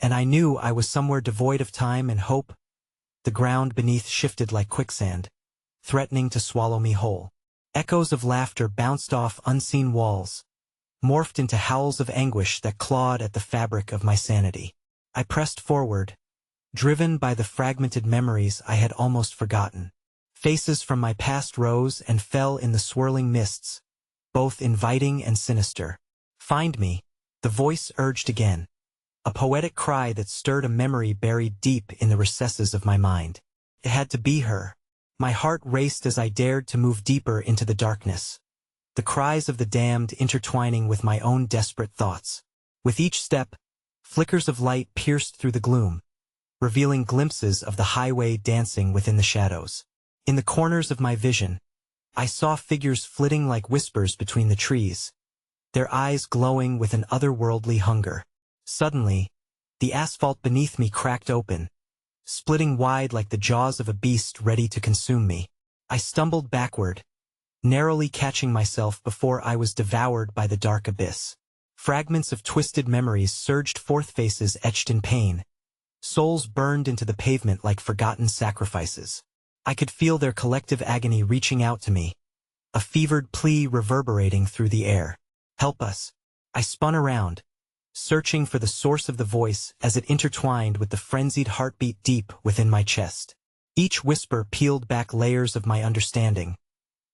and I knew I was somewhere devoid of time and hope. The ground beneath shifted like quicksand, threatening to swallow me whole. Echoes of laughter bounced off unseen walls, morphed into howls of anguish that clawed at the fabric of my sanity. I pressed forward, driven by the fragmented memories I had almost forgotten. Faces from my past rose and fell in the swirling mists, both inviting and sinister. Find me, the voice urged again, a poetic cry that stirred a memory buried deep in the recesses of my mind. It had to be her. My heart raced as I dared to move deeper into the darkness, the cries of the damned intertwining with my own desperate thoughts. With each step, flickers of light pierced through the gloom, revealing glimpses of the highway dancing within the shadows. In the corners of my vision, I saw figures flitting like whispers between the trees, their eyes glowing with an otherworldly hunger. Suddenly, the asphalt beneath me cracked open, splitting wide like the jaws of a beast ready to consume me. I stumbled backward, narrowly catching myself before I was devoured by the dark abyss. Fragments of twisted memories surged forth, faces etched in pain, souls burned into the pavement like forgotten sacrifices. I could feel their collective agony reaching out to me, a fevered plea reverberating through the air. Help us. I spun around, searching for the source of the voice as it intertwined with the frenzied heartbeat deep within my chest. Each whisper peeled back layers of my understanding,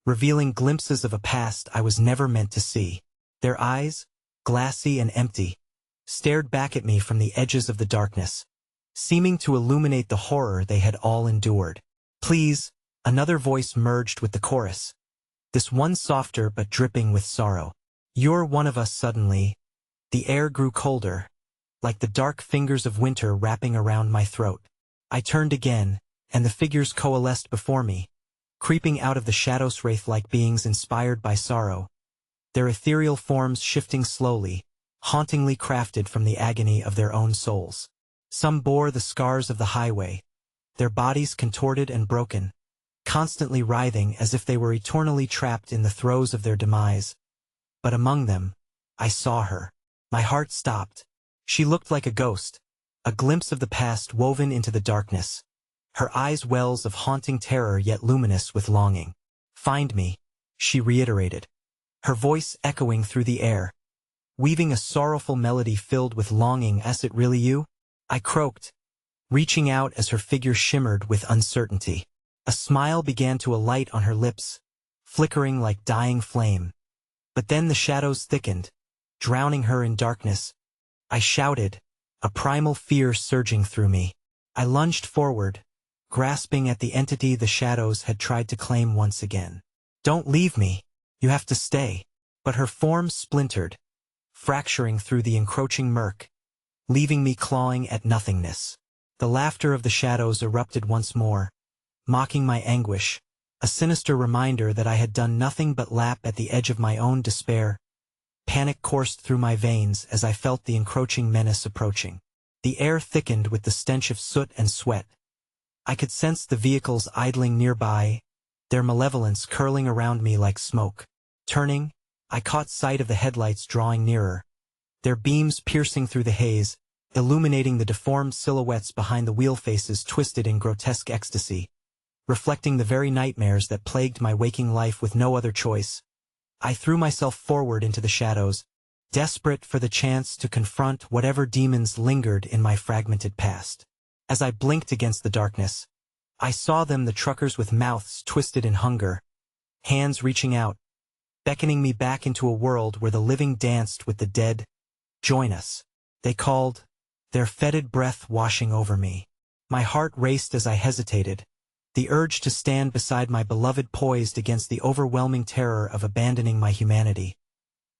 revealing glimpses of a past I was never meant to see. Their eyes, glassy and empty, stared back at me from the edges of the darkness, seeming to illuminate the horror they had all endured. Please, another voice merged with the chorus, this one softer but dripping with sorrow. You're one of us. Suddenly, the air grew colder, like the dark fingers of winter wrapping around my throat. I turned again, and the figures coalesced before me, creeping out of the shadows, wraith-like beings inspired by sorrow, their ethereal forms shifting slowly, hauntingly crafted from the agony of their own souls. Some bore the scars of the highway, their bodies contorted and broken, constantly writhing as if they were eternally trapped in the throes of their demise. But among them, I saw her. My heart stopped. She looked like a ghost, a glimpse of the past woven into the darkness, her eyes wells of haunting terror yet luminous with longing. Find me, she reiterated, her voice echoing through the air, weaving a sorrowful melody filled with longing. Is it really you? I croaked, reaching out as her figure shimmered with uncertainty. A smile began to alight on her lips, flickering like dying flame. But then the shadows thickened, drowning her in darkness. I shouted, a primal fear surging through me. I lunged forward, grasping at the entity the shadows had tried to claim once again. Don't leave me. You have to stay. But her form splintered, fracturing through the encroaching murk, leaving me clawing at nothingness. The laughter of the shadows erupted once more, mocking my anguish, a sinister reminder that I had done nothing but lap at the edge of my own despair. Panic coursed through my veins as I felt the encroaching menace approaching. The air thickened with the stench of soot and sweat. I could sense the vehicles idling nearby, their malevolence curling around me like smoke. Turning, I caught sight of the headlights drawing nearer, their beams piercing through the haze, illuminating the deformed silhouettes behind the wheel faces twisted in grotesque ecstasy. Reflecting the very nightmares that plagued my waking life with no other choice, I threw myself forward into the shadows, desperate for the chance to confront whatever demons lingered in my fragmented past. As I blinked against the darkness, I saw them, the truckers with mouths twisted in hunger, hands reaching out, beckoning me back into a world where the living danced with the dead. Join us, they called, their fetid breath washing over me. My heart raced as I hesitated, the urge to stand beside my beloved poised against the overwhelming terror of abandoning my humanity.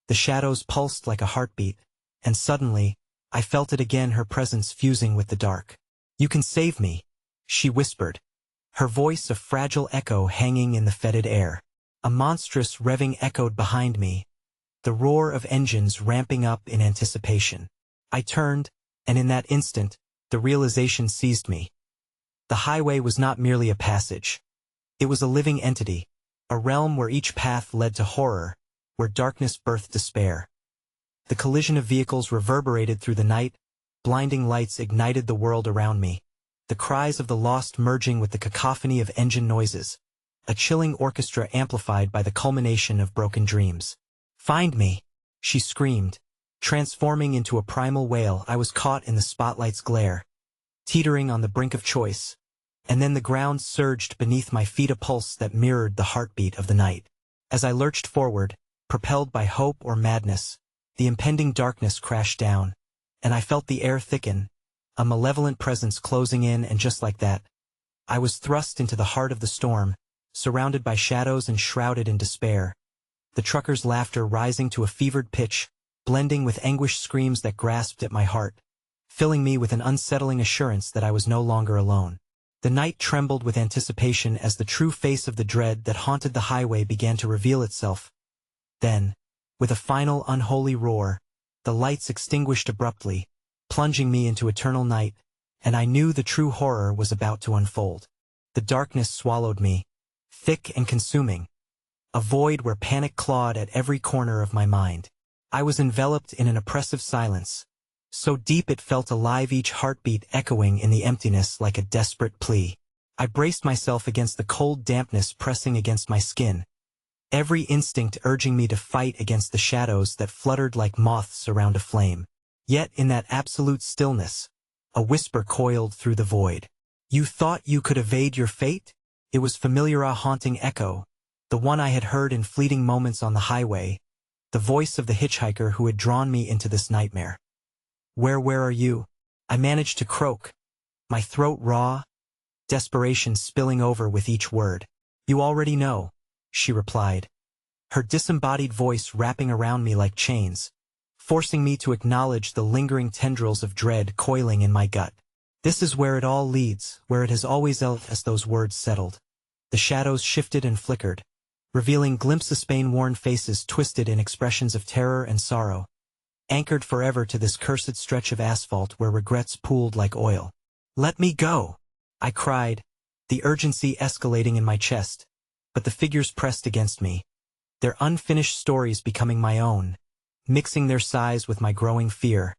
The shadows pulsed like a heartbeat, and suddenly, I felt it again, her presence fusing with the dark. "You can save me," she whispered, her voice a fragile echo hanging in the fetid air. A monstrous revving echoed behind me, the roar of engines ramping up in anticipation. I turned, and in that instant, the realization seized me. The highway was not merely a passage. It was a living entity, a realm where each path led to horror, where darkness birthed despair. The collision of vehicles reverberated through the night, blinding lights ignited the world around me, the cries of the lost merging with the cacophony of engine noises, a chilling orchestra amplified by the culmination of broken dreams. "Find me!" she screamed, transforming into a primal wail. I was caught in the spotlight's glare, teetering on the brink of choice, and then the ground surged beneath my feet, a pulse that mirrored the heartbeat of the night. As I lurched forward, propelled by hope or madness, the impending darkness crashed down, and I felt the air thicken, a malevolent presence closing in, and just like that, I was thrust into the heart of the storm, surrounded by shadows and shrouded in despair, the truckers' laughter rising to a fevered pitch, blending with anguished screams that grasped at my heart, filling me with an unsettling assurance that I was no longer alone. The night trembled with anticipation as the true face of the dread that haunted the highway began to reveal itself. Then, with a final unholy roar, the lights extinguished abruptly, plunging me into eternal night, and I knew the true horror was about to unfold. The darkness swallowed me, thick and consuming, a void where panic clawed at every corner of my mind. I was enveloped in an oppressive silence, so deep it felt alive, each heartbeat echoing in the emptiness like a desperate plea. I braced myself against the cold dampness pressing against my skin, every instinct urging me to fight against the shadows that fluttered like moths around a flame. Yet in that absolute stillness, a whisper coiled through the void. "You thought you could evade your fate?" It was familiar, a haunting echo, the one I had heard in fleeting moments on the highway, the voice of the hitchhiker who had drawn me into this nightmare. Where are you?" I managed to croak, my throat raw, desperation spilling over with each word. "You already know," she replied, her disembodied voice wrapping around me like chains, forcing me to acknowledge the lingering tendrils of dread coiling in my gut. "This is where it all leads, where it has always led." As those words settled, the shadows shifted and flickered, revealing glimpses of pain-worn faces twisted in expressions of terror and sorrow, anchored forever to this cursed stretch of asphalt where regrets pooled like oil. "Let me go!" I cried, the urgency escalating in my chest, but the figures pressed against me, their unfinished stories becoming my own, mixing their sighs with my growing fear.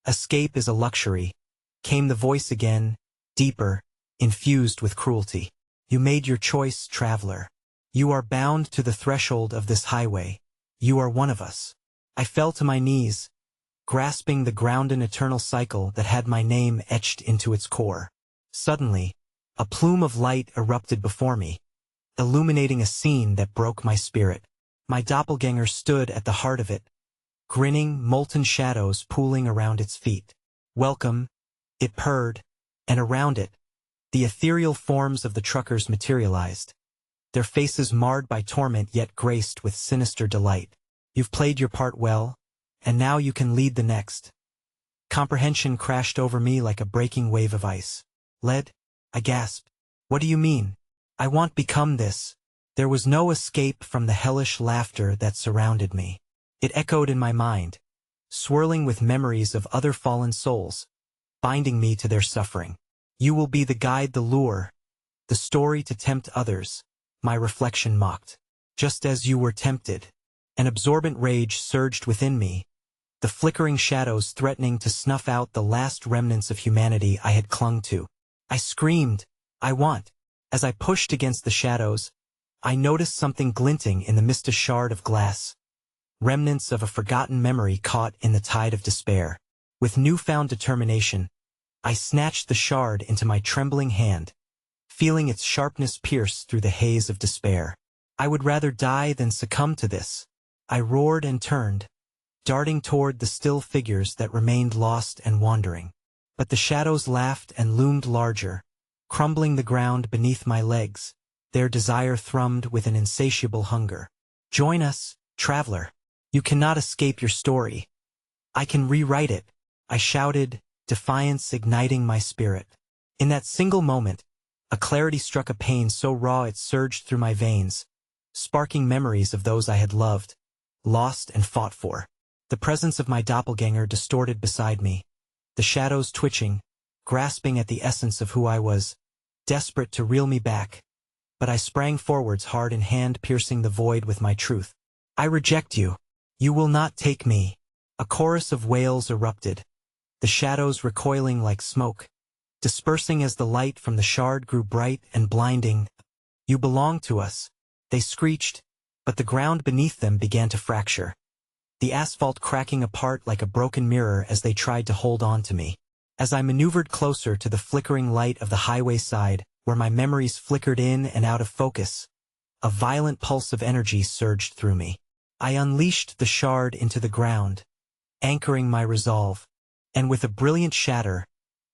"Escape is a luxury," came the voice again, deeper, infused with cruelty. "You made your choice, traveler. You are bound to the threshold of this highway. You are one of us." I fell to my knees, grasping the ground, an eternal cycle that had my name etched into its core. Suddenly, a plume of light erupted before me, illuminating a scene that broke my spirit. My doppelganger stood at the heart of it, grinning, molten shadows pooling around its feet. "Welcome," it purred, and around it, the ethereal forms of the truckers materialized, their faces marred by torment yet graced with sinister delight. "You've played your part well, and now you can lead the next." Comprehension crashed over me like a breaking wave of ice. "Led?" I gasped. "What do you mean?" "I want become this." There was no escape from the hellish laughter that surrounded me. It echoed in my mind, swirling with memories of other fallen souls, binding me to their suffering. You will be the guide, the lure, the story to tempt others, my reflection mocked. Just as you were tempted. An absorbent rage surged within me, the flickering shadows threatening to snuff out the last remnants of humanity I had clung to. I screamed, I want. As I pushed against the shadows, I noticed something glinting in the mist, a shard of glass. Remnants of a forgotten memory caught in the tide of despair. With newfound determination, I snatched the shard into my trembling hand, feeling its sharpness pierce through the haze of despair. I would rather die than succumb to this. I roared and turned, darting toward the still figures that remained lost and wandering. But the shadows laughed and loomed larger, crumbling the ground beneath my legs. Their desire thrummed with an insatiable hunger. Join us, traveler. You cannot escape your story. I can rewrite it, I shouted, defiance igniting my spirit. In that single moment, a clarity struck, a pain so raw it surged through my veins, sparking memories of those I had loved, lost and fought for. The presence of my doppelganger distorted beside me, the shadows twitching, grasping at the essence of who I was, desperate to reel me back. But I sprang forwards, heart in hand, piercing the void with my truth. I reject you. You will not take me. A chorus of wails erupted, the shadows recoiling like smoke, dispersing as the light from the shard grew bright and blinding. You belong to us, they screeched, but the ground beneath them began to fracture, the asphalt cracking apart like a broken mirror as they tried to hold on to me. As I maneuvered closer to the flickering light of the highway side, where my memories flickered in and out of focus, a violent pulse of energy surged through me. I unleashed the shard into the ground, anchoring my resolve, and with a brilliant shatter,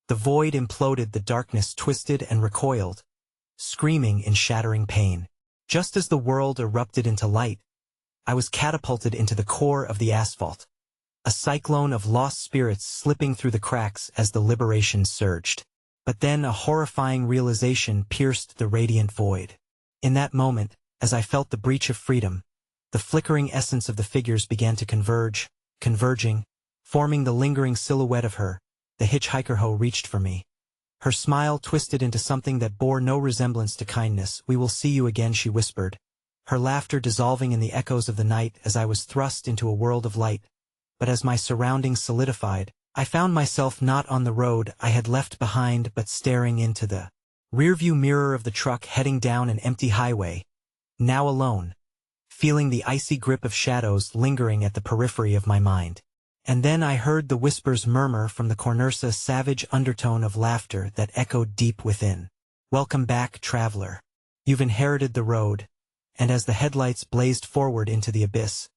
the void imploded, the darkness twisted and recoiled, screaming in shattering pain. Just as the world erupted into light, I was catapulted into the core of the asphalt, a cyclone of lost spirits slipping through the cracks as the liberation surged. But then a horrifying realization pierced the radiant void. In that moment, as I felt the breach of freedom, the flickering essence of the figures began to converging, forming the lingering silhouette of her, the hitchhiker who reached for me. Her smile twisted into something that bore no resemblance to kindness. We will see you again, she whispered, her laughter dissolving in the echoes of the night as I was thrust into a world of light. But as my surroundings solidified, I found myself not on the road I had left behind but staring into the rearview mirror of the truck heading down an empty highway, now alone, feeling the icy grip of shadows lingering at the periphery of my mind. And then I heard the whispers murmur from the corners, a savage undertone of laughter that echoed deep within. Welcome back, traveler. You've inherited the road. And as the headlights blazed forward into the abyss,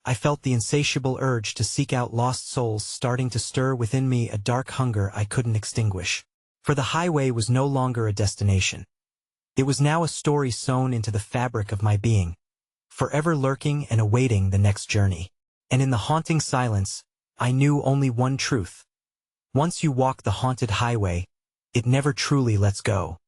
I felt the insatiable urge to seek out lost souls starting to stir within me, a dark hunger I couldn't extinguish. For the highway was no longer a destination. It was now a story sewn into the fabric of my being, forever lurking and awaiting the next journey. And in the haunting silence, I knew only one truth. Once you walk the haunted highway, it never truly lets go.